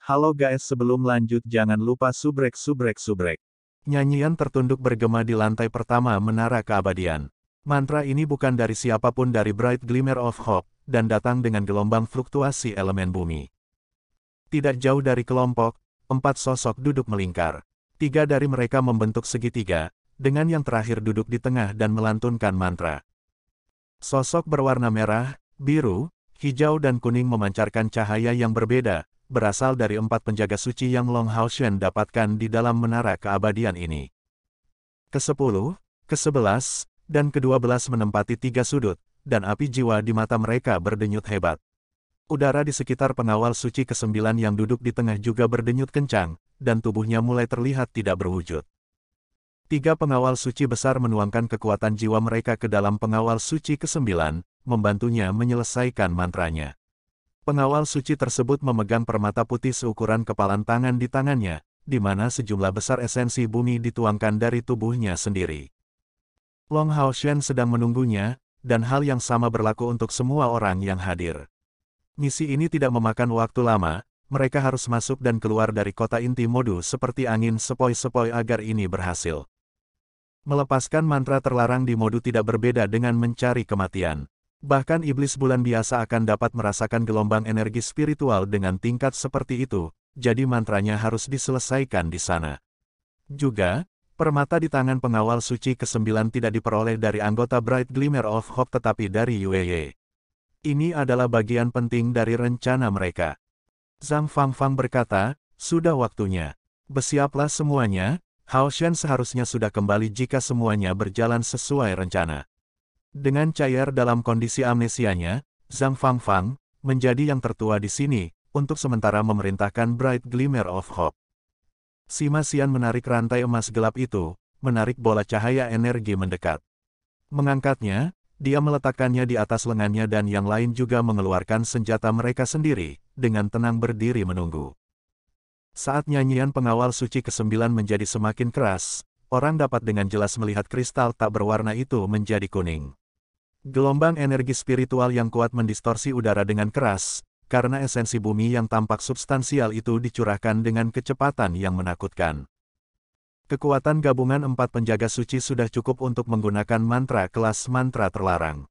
Halo guys, sebelum lanjut jangan lupa subrek. Nyanyian tertunduk bergema di lantai pertama Menara Keabadian. Mantra ini bukan dari siapapun dari Bright Glimmer of Hope, dan datang dengan gelombang fluktuasi elemen bumi. Tidak jauh dari kelompok, 4 sosok duduk melingkar. 3 dari mereka membentuk segitiga, dengan yang terakhir duduk di tengah dan melantunkan mantra. Sosok berwarna merah, biru, hijau dan kuning memancarkan cahaya yang berbeda, berasal dari 4 penjaga suci yang Long Hao Shen dapatkan di dalam Menara Keabadian ini. Ke-10, ke-11, dan ke-12 menempati 3 sudut, dan api jiwa di mata mereka berdenyut hebat. Udara di sekitar pengawal suci ke-9 yang duduk di tengah juga berdenyut kencang, dan tubuhnya mulai terlihat tidak berwujud. 3 pengawal suci besar menuangkan kekuatan jiwa mereka ke dalam pengawal suci ke-9, membantunya menyelesaikan mantranya. Pengawal suci tersebut memegang permata putih seukuran kepalan tangan di tangannya, di mana sejumlah besar esensi bumi dituangkan dari tubuhnya sendiri. Long Hao Shen sedang menunggunya, dan hal yang sama berlaku untuk semua orang yang hadir. Misi ini tidak memakan waktu lama, mereka harus masuk dan keluar dari kota inti Modu seperti angin sepoi-sepoi agar ini berhasil. Melepaskan mantra terlarang di Modu tidak berbeda dengan mencari kematian. Bahkan iblis bulan biasa akan dapat merasakan gelombang energi spiritual dengan tingkat seperti itu, jadi mantranya harus diselesaikan di sana. Juga, permata di tangan pengawal suci ke-9 tidak diperoleh dari anggota Bright Glimmer of Hope tetapi dari Yueye. Ini adalah bagian penting dari rencana mereka. Zhang Fangfang berkata, sudah waktunya. Bersiaplah semuanya, Hao Shen seharusnya sudah kembali jika semuanya berjalan sesuai rencana. Dengan cair dalam kondisi amnesianya, Zhang Fangfang menjadi yang tertua di sini, untuk sementara memerintahkan Bright Glimmer of Hope. Sima Xian menarik rantai emas gelap itu, menarik bola cahaya energi mendekat. Mengangkatnya, dia meletakkannya di atas lengannya dan yang lain juga mengeluarkan senjata mereka sendiri, dengan tenang berdiri menunggu. Saat nyanyian pengawal suci ke-9 menjadi semakin keras, orang dapat dengan jelas melihat kristal tak berwarna itu menjadi kuning. Gelombang energi spiritual yang kuat mendistorsi udara dengan keras, karena esensi bumi yang tampak substansial itu dicurahkan dengan kecepatan yang menakutkan. Kekuatan gabungan 4 penjaga suci sudah cukup untuk menggunakan mantra kelas mantra terlarang.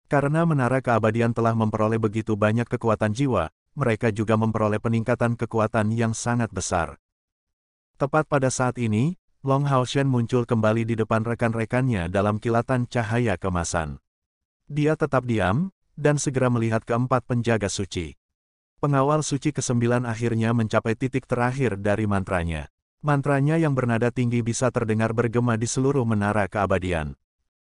Karena Menara Keabadian telah memperoleh begitu banyak kekuatan jiwa, mereka juga memperoleh peningkatan kekuatan yang sangat besar. Tepat pada saat ini, Long Hao Shen muncul kembali di depan rekan-rekannya dalam kilatan cahaya kemasan. Dia tetap diam, dan segera melihat ke-4 penjaga suci. Pengawal suci ke-9 akhirnya mencapai titik terakhir dari mantranya. Mantranya yang bernada tinggi bisa terdengar bergema di seluruh Menara Keabadian.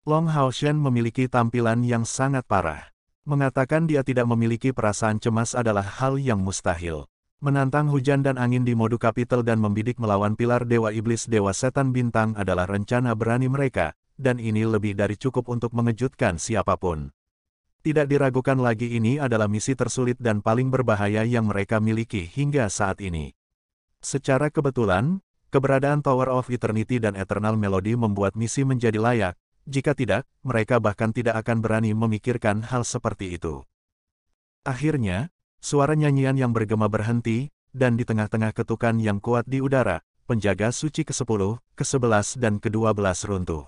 Long Hao Shen memiliki tampilan yang sangat parah. Mengatakan dia tidak memiliki perasaan cemas adalah hal yang mustahil. Menantang hujan dan angin di Modu Kapitel dan membidik melawan pilar Dewa Iblis Dewa Setan Bintang adalah rencana berani mereka, dan ini lebih dari cukup untuk mengejutkan siapapun. Tidak diragukan lagi ini adalah misi tersulit dan paling berbahaya yang mereka miliki hingga saat ini. Secara kebetulan, keberadaan Tower of Eternity dan Eternal Melody membuat misi menjadi layak, jika tidak, mereka bahkan tidak akan berani memikirkan hal seperti itu. Akhirnya, suara nyanyian yang bergema berhenti, dan di tengah-tengah ketukan yang kuat di udara, penjaga suci ke-10, ke-11 dan ke-12 runtuh.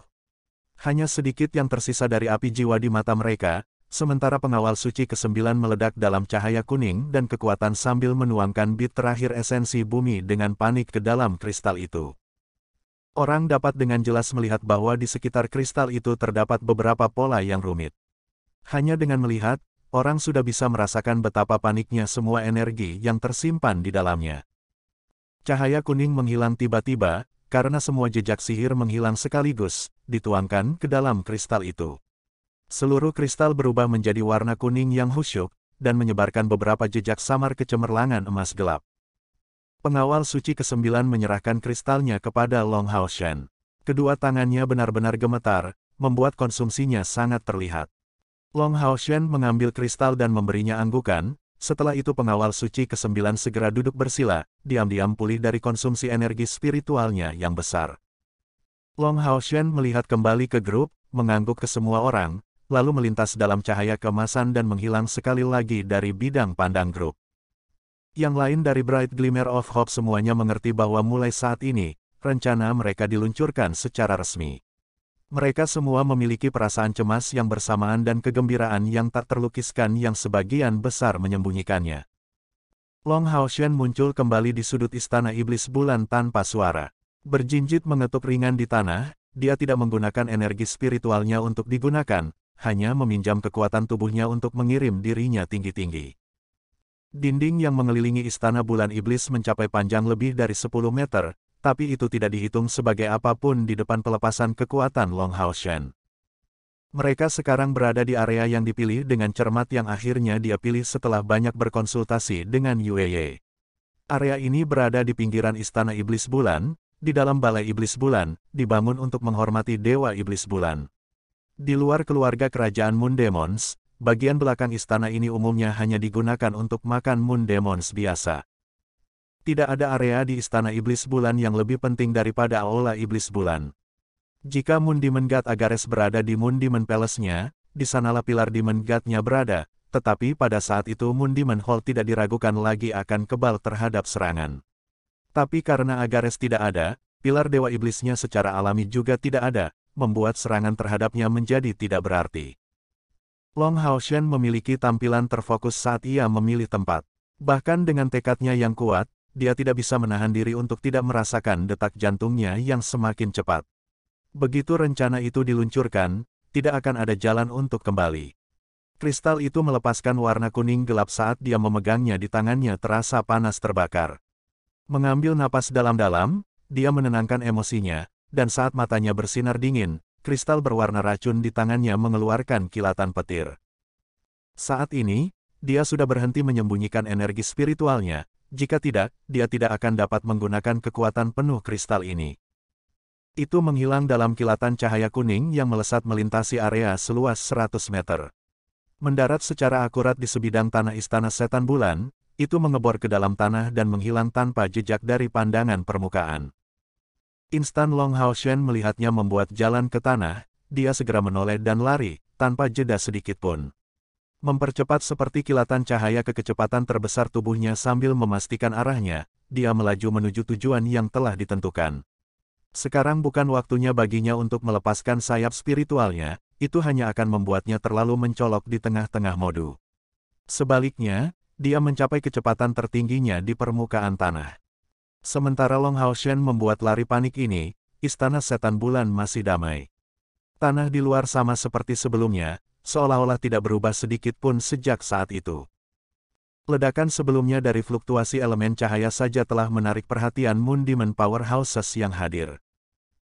Hanya sedikit yang tersisa dari api jiwa di mata mereka, sementara pengawal suci ke-9 meledak dalam cahaya kuning dan kekuatan sambil menuangkan bit terakhir esensi bumi dengan panik ke dalam kristal itu. Orang dapat dengan jelas melihat bahwa di sekitar kristal itu terdapat beberapa pola yang rumit. Hanya dengan melihat, orang sudah bisa merasakan betapa paniknya semua energi yang tersimpan di dalamnya. Cahaya kuning menghilang tiba-tiba, karena semua jejak sihir menghilang sekaligus, dituangkan ke dalam kristal itu. Seluruh kristal berubah menjadi warna kuning yang khusyuk, dan menyebarkan beberapa jejak samar kecemerlangan emas gelap. Pengawal suci ke-9 menyerahkan kristalnya kepada Long Hao Shen. Kedua tangannya benar-benar gemetar, membuat konsumsinya sangat terlihat. Long Hao Shen mengambil kristal dan memberinya anggukan. Setelah itu pengawal suci ke-9 segera duduk bersila, diam-diam pulih dari konsumsi energi spiritualnya yang besar. Long Hao Shen melihat kembali ke grup, mengangguk ke semua orang, lalu melintas dalam cahaya keemasan dan menghilang sekali lagi dari bidang pandang grup. Yang lain dari Bright Glimmer of Hope semuanya mengerti bahwa mulai saat ini, rencana mereka diluncurkan secara resmi. Mereka semua memiliki perasaan cemas yang bersamaan dan kegembiraan yang tak terlukiskan yang sebagian besar menyembunyikannya. Long Haoshan muncul kembali di sudut istana iblis bulan tanpa suara. Berjinjit mengetuk ringan di tanah, dia tidak menggunakan energi spiritualnya untuk digunakan, hanya meminjam kekuatan tubuhnya untuk mengirim dirinya tinggi-tinggi. Dinding yang mengelilingi istana bulan iblis mencapai panjang lebih dari 10 meter, tapi itu tidak dihitung sebagai apapun di depan pelepasan kekuatan Long Haoshan. Mereka sekarang berada di area yang dipilih dengan cermat yang akhirnya dia pilih setelah banyak berkonsultasi dengan Yueye. Area ini berada di pinggiran istana iblis bulan, di dalam balai iblis bulan, dibangun untuk menghormati dewa iblis bulan. Di luar keluarga kerajaan Moon Demons, bagian belakang istana ini umumnya hanya digunakan untuk makan Moon Demons biasa. Tidak ada area di istana iblis bulan yang lebih penting daripada aula iblis bulan. Jika Moon Demon God Agares berada di Moon Demon Palace-nya, di sanalah pilar Demon God-nya berada, tetapi pada saat itu Moon Demon Hall tidak diragukan lagi akan kebal terhadap serangan. Tapi karena Agares tidak ada, pilar dewa iblisnya secara alami juga tidak ada, membuat serangan terhadapnya menjadi tidak berarti. Long Haoshan memiliki tampilan terfokus saat ia memilih tempat. Bahkan dengan tekadnya yang kuat, dia tidak bisa menahan diri untuk tidak merasakan detak jantungnya yang semakin cepat. Begitu rencana itu diluncurkan, tidak akan ada jalan untuk kembali. Kristal itu melepaskan warna kuning gelap saat dia memegangnya di tangannya terasa panas terbakar. Mengambil napas dalam-dalam, dia menenangkan emosinya, dan saat matanya bersinar dingin, kristal berwarna racun di tangannya mengeluarkan kilatan petir. Saat ini, dia sudah berhenti menyembunyikan energi spiritualnya, jika tidak, dia tidak akan dapat menggunakan kekuatan penuh kristal ini. Itu menghilang dalam kilatan cahaya kuning yang melesat melintasi area seluas 100 meter. Mendarat secara akurat di sebidang tanah istana setan bulan, itu mengebor ke dalam tanah dan menghilang tanpa jejak dari pandangan permukaan. Instan Long Haoshan melihatnya membuat jalan ke tanah, dia segera menoleh dan lari, tanpa jeda sedikit pun. Mempercepat seperti kilatan cahaya ke kecepatan terbesar tubuhnya sambil memastikan arahnya, dia melaju menuju tujuan yang telah ditentukan. Sekarang bukan waktunya baginya untuk melepaskan sayap spiritualnya, itu hanya akan membuatnya terlalu mencolok di tengah-tengah modu. Sebaliknya, dia mencapai kecepatan tertingginya di permukaan tanah. Sementara Long Haoshan membuat lari panik ini, istana setan bulan masih damai. Tanah di luar sama seperti sebelumnya, seolah-olah tidak berubah sedikit pun sejak saat itu. Ledakan sebelumnya dari fluktuasi elemen cahaya saja telah menarik perhatian Moon Demon Powerhouses yang hadir.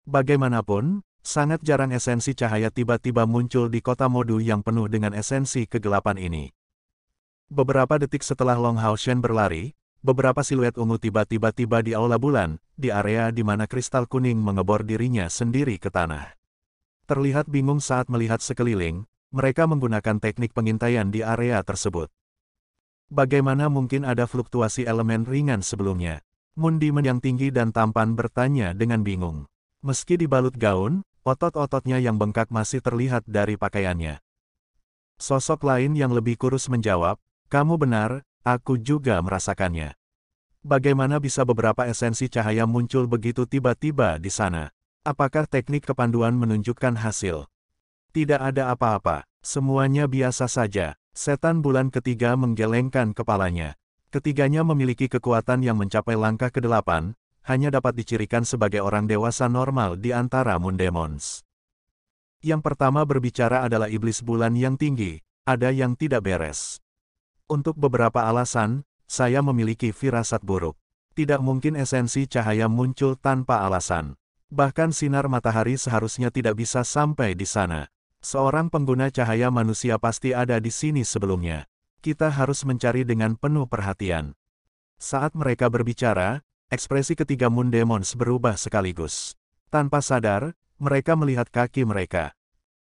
Bagaimanapun, sangat jarang esensi cahaya tiba-tiba muncul di kota modu yang penuh dengan esensi kegelapan ini. Beberapa detik setelah Long Haoshan berlari, beberapa siluet ungu tiba-tiba tiba di aula bulan, di area di mana kristal kuning mengebor dirinya sendiri ke tanah. Terlihat bingung saat melihat sekeliling, mereka menggunakan teknik pengintaian di area tersebut. Bagaimana mungkin ada fluktuasi elemen ringan sebelumnya? Moon Demon yang tinggi dan tampan bertanya dengan bingung. Meski dibalut gaun, otot-ototnya yang bengkak masih terlihat dari pakaiannya. Sosok lain yang lebih kurus menjawab, "Kamu benar, aku juga merasakannya. Bagaimana bisa beberapa esensi cahaya muncul begitu tiba-tiba di sana? Apakah teknik kepanduan menunjukkan hasil?" Tidak ada apa-apa, semuanya biasa saja. Setan bulan ketiga menggelengkan kepalanya. Ketiganya memiliki kekuatan yang mencapai langkah ke-8, hanya dapat dicirikan sebagai orang dewasa normal di antara Moon Demons. Yang pertama berbicara adalah iblis bulan yang tinggi, ada yang tidak beres. Untuk beberapa alasan, saya memiliki firasat buruk. Tidak mungkin esensi cahaya muncul tanpa alasan. Bahkan sinar matahari seharusnya tidak bisa sampai di sana. Seorang pengguna cahaya manusia pasti ada di sini sebelumnya. Kita harus mencari dengan penuh perhatian. Saat mereka berbicara, ekspresi ketiga Moon Demons berubah sekaligus. Tanpa sadar, mereka melihat kaki mereka.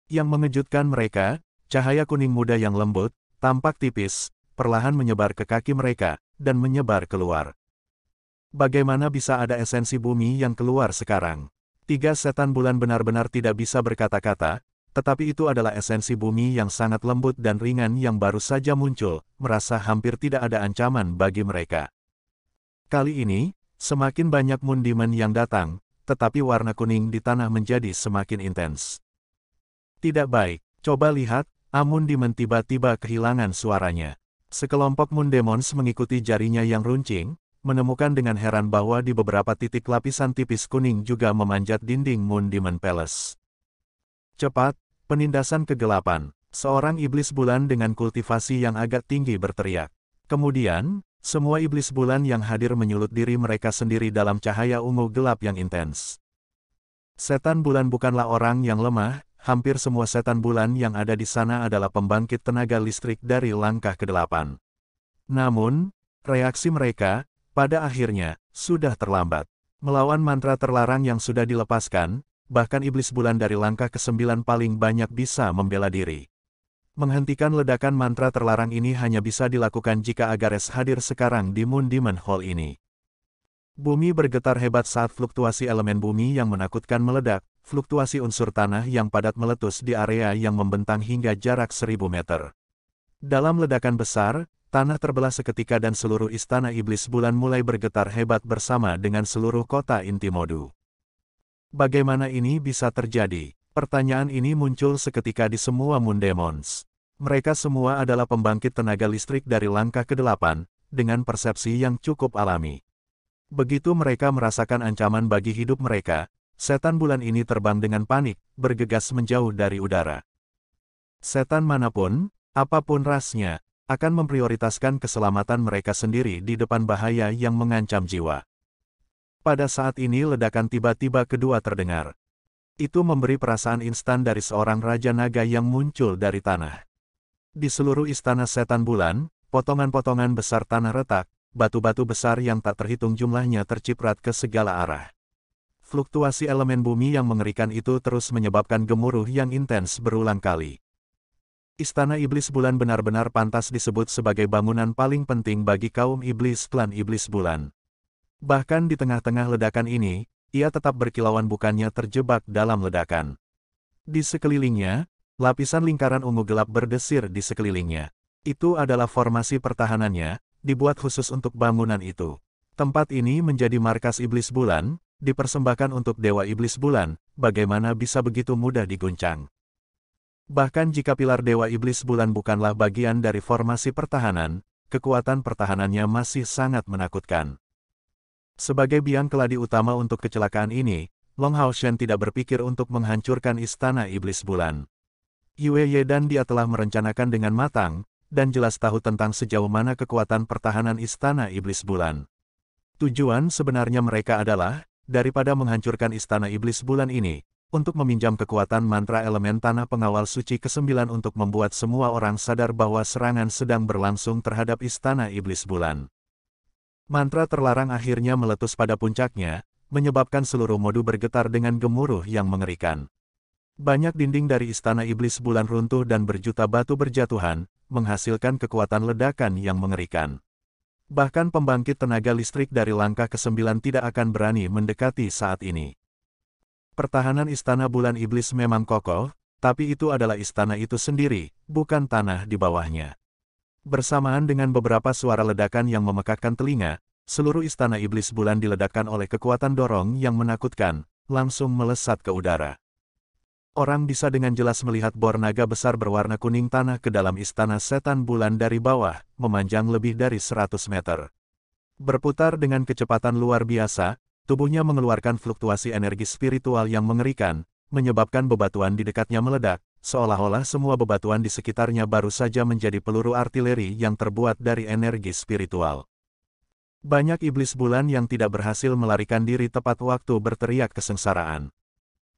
Yang mengejutkan mereka, cahaya kuning muda yang lembut, tampak tipis, perlahan menyebar ke kaki mereka, dan menyebar keluar. Bagaimana bisa ada esensi bumi yang keluar sekarang? Tiga setan bulan benar-benar tidak bisa berkata-kata, tetapi itu adalah esensi bumi yang sangat lembut dan ringan yang baru saja muncul, merasa hampir tidak ada ancaman bagi mereka. Kali ini, semakin banyak Moon Demon yang datang, tetapi warna kuning di tanah menjadi semakin intens. Tidak baik, coba lihat, Moon Demon tiba-tiba kehilangan suaranya. Sekelompok Moon Demons mengikuti jarinya yang runcing, menemukan dengan heran bahwa di beberapa titik lapisan tipis kuning juga memanjat dinding Moon Demon Palace. Cepat, penindasan kegelapan. Seorang iblis bulan dengan kultivasi yang agak tinggi berteriak. Kemudian, semua iblis bulan yang hadir menyulut diri mereka sendiri dalam cahaya ungu gelap yang intens. Setan bulan bukanlah orang yang lemah, hampir semua setan bulan yang ada di sana adalah pembangkit tenaga listrik dari langkah ke-8. Namun, reaksi mereka, pada akhirnya, sudah terlambat. Melawan mantra terlarang yang sudah dilepaskan, bahkan iblis bulan dari langkah ke-9 paling banyak bisa membela diri. Menghentikan ledakan mantra terlarang ini hanya bisa dilakukan jika Agares hadir sekarang di Moon Demon Hall ini. Bumi bergetar hebat saat fluktuasi elemen bumi yang menakutkan meledak, fluktuasi unsur tanah yang padat meletus di area yang membentang hingga jarak 1000 meter. Dalam ledakan besar, tanah terbelah seketika dan seluruh istana iblis bulan mulai bergetar hebat bersama dengan seluruh kota inti Modu. Bagaimana ini bisa terjadi? Pertanyaan ini muncul seketika di semua Moon Demons. Mereka semua adalah pembangkit tenaga listrik dari langkah ke-8, dengan persepsi yang cukup alami. Begitu mereka merasakan ancaman bagi hidup mereka, setan bulan ini terbang dengan panik, bergegas menjauh dari udara. Setan manapun, apapun rasnya, akan memprioritaskan keselamatan mereka sendiri di depan bahaya yang mengancam jiwa. Pada saat ini ledakan tiba-tiba kedua terdengar. Itu memberi perasaan instan dari seorang Raja Naga yang muncul dari tanah. Di seluruh istana setan bulan, potongan-potongan besar tanah retak, batu-batu besar yang tak terhitung jumlahnya terciprat ke segala arah. Fluktuasi elemen bumi yang mengerikan itu terus menyebabkan gemuruh yang intens berulang kali. Istana Iblis Bulan benar-benar pantas disebut sebagai bangunan paling penting bagi kaum iblis klan Iblis Bulan. Bahkan di tengah-tengah ledakan ini, ia tetap berkilauan bukannya terjebak dalam ledakan. Di sekelilingnya, lapisan lingkaran ungu gelap berdesir di sekelilingnya. Itu adalah formasi pertahanannya, dibuat khusus untuk bangunan itu. Tempat ini menjadi markas Iblis Bulan, dipersembahkan untuk Dewa Iblis Bulan, bagaimana bisa begitu mudah diguncang. Bahkan jika pilar Dewa Iblis Bulan bukanlah bagian dari formasi pertahanan, kekuatan pertahanannya masih sangat menakutkan. Sebagai biang keladi utama untuk kecelakaan ini, Long Hao Shen tidak berpikir untuk menghancurkan istana Iblis Bulan. Yue Ye dan dia telah merencanakan dengan matang, dan jelas tahu tentang sejauh mana kekuatan pertahanan istana Iblis Bulan. Tujuan sebenarnya mereka adalah, daripada menghancurkan istana Iblis Bulan ini, untuk meminjam kekuatan mantra elemen tanah pengawal suci ke-9 untuk membuat semua orang sadar bahwa serangan sedang berlangsung terhadap istana Iblis Bulan. Mantra terlarang akhirnya meletus pada puncaknya, menyebabkan seluruh Modu bergetar dengan gemuruh yang mengerikan. Banyak dinding dari istana Iblis Bulan runtuh dan berjuta batu berjatuhan, menghasilkan kekuatan ledakan yang mengerikan. Bahkan pembangkit tenaga listrik dari langkah ke-9 tidak akan berani mendekati saat ini. Pertahanan istana bulan iblis memang kokoh, tapi itu adalah istana itu sendiri, bukan tanah di bawahnya. Bersamaan dengan beberapa suara ledakan yang memekakkan telinga, seluruh istana iblis bulan diledakkan oleh kekuatan dorong yang menakutkan, langsung melesat ke udara. Orang bisa dengan jelas melihat bor naga besar berwarna kuning tanah ke dalam istana setan bulan dari bawah, memanjang lebih dari 100 meter. Berputar dengan kecepatan luar biasa, tubuhnya mengeluarkan fluktuasi energi spiritual yang mengerikan, menyebabkan bebatuan di dekatnya meledak, seolah-olah semua bebatuan di sekitarnya baru saja menjadi peluru artileri yang terbuat dari energi spiritual. Banyak iblis bulan yang tidak berhasil melarikan diri tepat waktu berteriak kesengsaraan.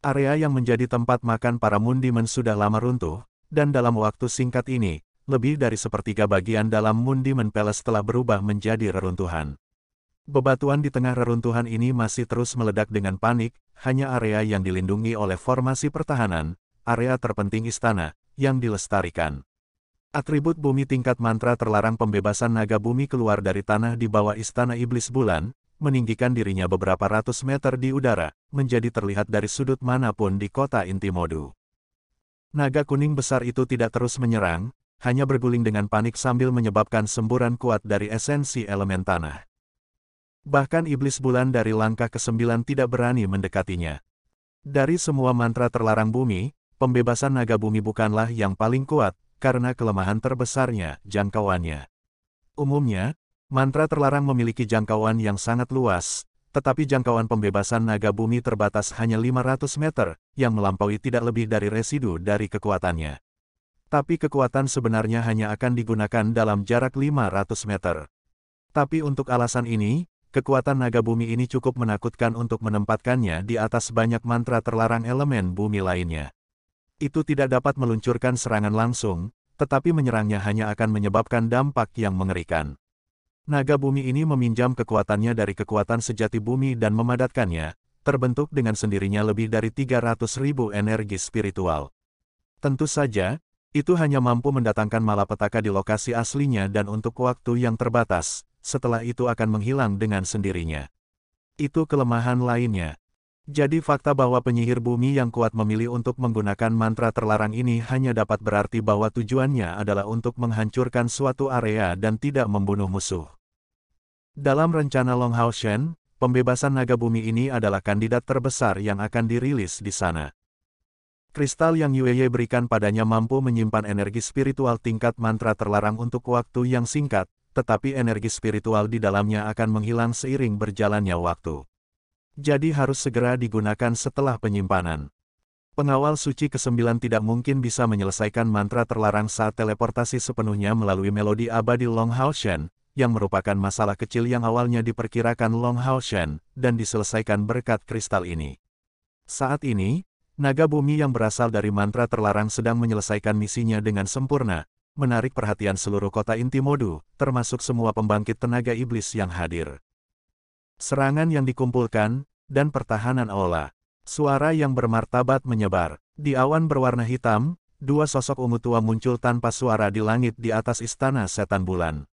Area yang menjadi tempat makan para Moon Demon sudah lama runtuh, dan dalam waktu singkat ini, lebih dari sepertiga bagian dalam Moon Demon Palace telah berubah menjadi reruntuhan. Bebatuan di tengah reruntuhan ini masih terus meledak dengan panik, hanya area yang dilindungi oleh formasi pertahanan, area terpenting istana, yang dilestarikan. Atribut bumi tingkat mantra terlarang pembebasan naga bumi keluar dari tanah di bawah istana iblis bulan, meninggikan dirinya beberapa ratus meter di udara, menjadi terlihat dari sudut manapun di kota inti Modu. Naga kuning besar itu tidak terus menyerang, hanya berguling dengan panik sambil menyebabkan semburan kuat dari esensi elemen tanah. Bahkan iblis bulan dari langkah ke-9 tidak berani mendekatinya. Dari semua mantra terlarang bumi, pembebasan naga bumi bukanlah yang paling kuat, karena kelemahan terbesarnya, jangkauannya. Umumnya, mantra terlarang memiliki jangkauan yang sangat luas, tetapi jangkauan pembebasan naga bumi terbatas hanya 500 meter, yang melampaui tidak lebih dari residu dari kekuatannya. Tapi kekuatan sebenarnya hanya akan digunakan dalam jarak 500 meter. Tapi untuk alasan ini, kekuatan naga bumi ini cukup menakutkan untuk menempatkannya di atas banyak mantra terlarang elemen bumi lainnya. Itu tidak dapat meluncurkan serangan langsung, tetapi menyerangnya hanya akan menyebabkan dampak yang mengerikan. Naga bumi ini meminjam kekuatannya dari kekuatan sejati bumi dan memadatkannya, terbentuk dengan sendirinya lebih dari 300.000 energi spiritual. Tentu saja, itu hanya mampu mendatangkan malapetaka di lokasi aslinya dan untuk waktu yang terbatas. Setelah itu akan menghilang dengan sendirinya. Itu kelemahan lainnya. Jadi fakta bahwa penyihir bumi yang kuat memilih untuk menggunakan mantra terlarang ini hanya dapat berarti bahwa tujuannya adalah untuk menghancurkan suatu area dan tidak membunuh musuh. Dalam rencana Long Hao Shen, pembebasan naga bumi ini adalah kandidat terbesar yang akan dirilis di sana. Kristal yang Yue berikan padanya mampu menyimpan energi spiritual tingkat mantra terlarang untuk waktu yang singkat, tetapi energi spiritual di dalamnya akan menghilang seiring berjalannya waktu. Jadi harus segera digunakan setelah penyimpanan. Pengawal suci ke-9 tidak mungkin bisa menyelesaikan mantra terlarang saat teleportasi sepenuhnya melalui melodi abadi Long Hao Shen, yang merupakan masalah kecil yang awalnya diperkirakan Long Hao Shen, dan diselesaikan berkat kristal ini. Saat ini, naga bumi yang berasal dari mantra terlarang sedang menyelesaikan misinya dengan sempurna, menarik perhatian seluruh kota inti Modu, termasuk semua pembangkit tenaga iblis yang hadir. Serangan yang dikumpulkan, dan pertahanan aula. Suara yang bermartabat menyebar. Di awan berwarna hitam, dua sosok ungu tua muncul tanpa suara di langit di atas istana setan bulan.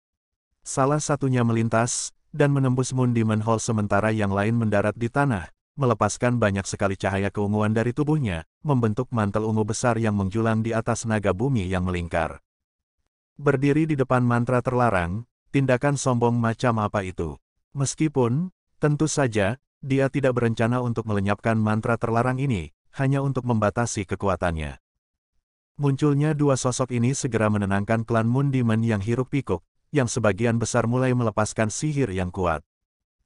Salah satunya melintas, dan menembus Moon Demon Hall sementara yang lain mendarat di tanah, melepaskan banyak sekali cahaya keunguan dari tubuhnya, membentuk mantel ungu besar yang menjulang di atas naga bumi yang melingkar. Berdiri di depan mantra terlarang, tindakan sombong macam apa itu? Meskipun, tentu saja, dia tidak berencana untuk melenyapkan mantra terlarang ini, hanya untuk membatasi kekuatannya. Munculnya dua sosok ini segera menenangkan klan Moon Demon yang hiruk-pikuk, yang sebagian besar mulai melepaskan sihir yang kuat.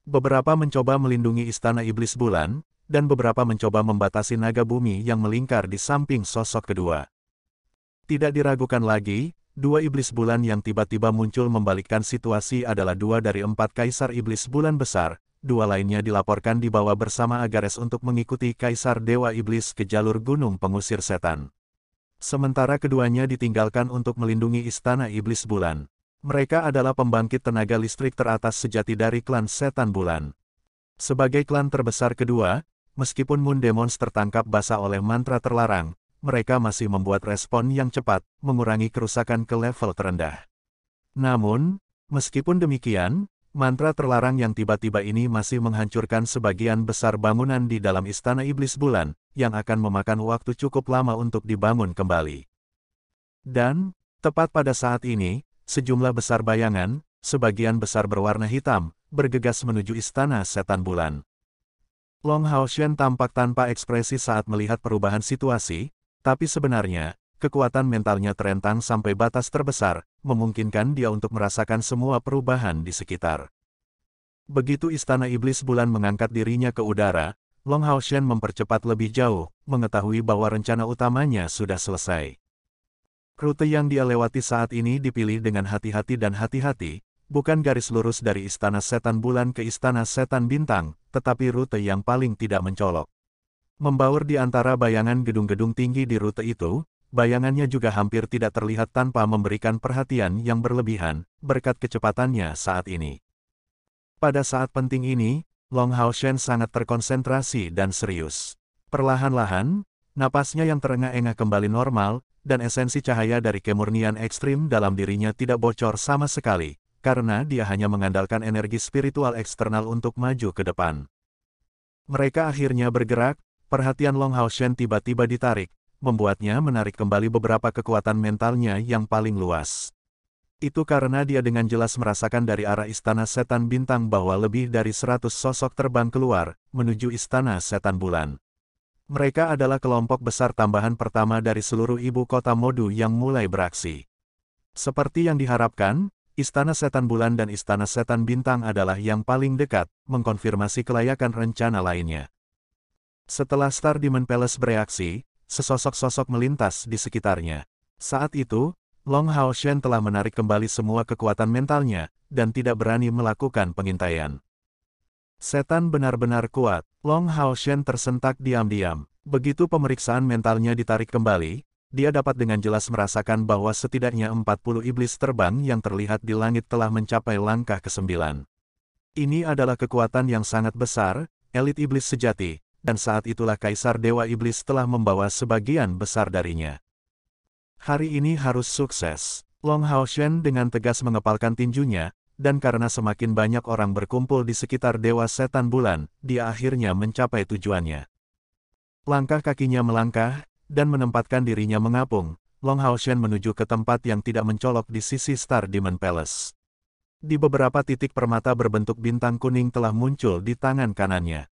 Beberapa mencoba melindungi istana iblis bulan, dan beberapa mencoba membatasi naga bumi yang melingkar di samping sosok kedua. Tidak diragukan lagi, dua iblis bulan yang tiba-tiba muncul membalikkan situasi adalah dua dari 4 kaisar iblis bulan besar, dua lainnya dilaporkan dibawa bersama Agares untuk mengikuti kaisar dewa iblis ke jalur gunung pengusir setan. Sementara keduanya ditinggalkan untuk melindungi istana iblis bulan. Mereka adalah pembangkit tenaga listrik teratas sejati dari klan setan bulan. Sebagai klan terbesar kedua, meskipun Moon Demons tertangkap basah oleh mantra terlarang, mereka masih membuat respon yang cepat, mengurangi kerusakan ke level terendah. Namun, meskipun demikian, mantra terlarang yang tiba-tiba ini masih menghancurkan sebagian besar bangunan di dalam istana iblis bulan, yang akan memakan waktu cukup lama untuk dibangun kembali. Dan, tepat pada saat ini, sejumlah besar bayangan, sebagian besar berwarna hitam, bergegas menuju istana setan bulan. Long Hao Shen tampak tanpa ekspresi saat melihat perubahan situasi, tapi sebenarnya, kekuatan mentalnya terentang sampai batas terbesar, memungkinkan dia untuk merasakan semua perubahan di sekitar. Begitu istana iblis bulan mengangkat dirinya ke udara, Long Hao Shen mempercepat lebih jauh, mengetahui bahwa rencana utamanya sudah selesai. Rute yang dia lewati saat ini dipilih dengan hati-hati dan hati-hati, bukan garis lurus dari istana setan bulan ke istana setan bintang, tetapi rute yang paling tidak mencolok. Membaur di antara bayangan gedung-gedung tinggi di rute itu, bayangannya juga hampir tidak terlihat tanpa memberikan perhatian yang berlebihan, berkat kecepatannya saat ini. Pada saat penting ini, Long Hao Shen sangat terkonsentrasi dan serius. Perlahan-lahan, napasnya yang terengah-engah kembali normal, dan esensi cahaya dari kemurnian ekstrim dalam dirinya tidak bocor sama sekali, karena dia hanya mengandalkan energi spiritual eksternal untuk maju ke depan. Mereka akhirnya bergerak. Perhatian Long Hao Shen tiba-tiba ditarik, membuatnya menarik kembali beberapa kekuatan mentalnya yang paling luas. Itu karena dia dengan jelas merasakan dari arah Istana Setan Bintang bahwa lebih dari 100 sosok terbang keluar, menuju Istana Setan Bulan. Mereka adalah kelompok besar tambahan pertama dari seluruh ibu kota Modu yang mulai beraksi. Seperti yang diharapkan, Istana Setan Bulan dan Istana Setan Bintang adalah yang paling dekat, mengkonfirmasi kelayakan rencana lainnya. Setelah Star Demon Palace bereaksi, sesosok-sosok melintas di sekitarnya. Saat itu, Long Hao Shen telah menarik kembali semua kekuatan mentalnya, dan tidak berani melakukan pengintaian. Setan benar-benar kuat. Long Hao Shen tersentak diam-diam. Begitu pemeriksaan mentalnya ditarik kembali, dia dapat dengan jelas merasakan bahwa setidaknya 40 iblis terbang yang terlihat di langit telah mencapai langkah ke-9. Ini adalah kekuatan yang sangat besar, elit iblis sejati, dan saat itulah Kaisar Dewa Iblis telah membawa sebagian besar darinya. Hari ini harus sukses. Long Hao Shen dengan tegas mengepalkan tinjunya, dan karena semakin banyak orang berkumpul di sekitar Dewa Setan Bulan, dia akhirnya mencapai tujuannya. Langkah kakinya melangkah, dan menempatkan dirinya mengapung. Long Hao Shen menuju ke tempat yang tidak mencolok di sisi Star Demon Palace. Di beberapa titik permata berbentuk bintang kuning telah muncul di tangan kanannya.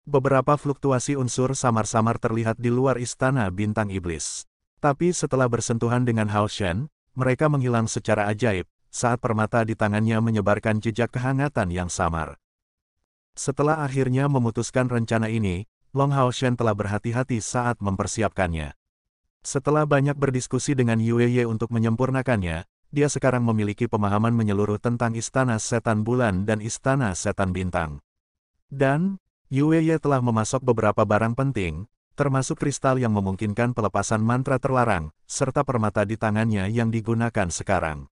Beberapa fluktuasi unsur samar-samar terlihat di luar Istana Bintang Iblis. Tapi setelah bersentuhan dengan Hao Shen, mereka menghilang secara ajaib, saat permata di tangannya menyebarkan jejak kehangatan yang samar. Setelah akhirnya memutuskan rencana ini, Long Hao Shen telah berhati-hati saat mempersiapkannya. Setelah banyak berdiskusi dengan Yue Ye untuk menyempurnakannya, dia sekarang memiliki pemahaman menyeluruh tentang Istana Setan Bulan dan Istana Setan Bintang. Dan, Yue Ye telah memasok beberapa barang penting, termasuk kristal yang memungkinkan pelepasan mantra terlarang, serta permata di tangannya yang digunakan sekarang.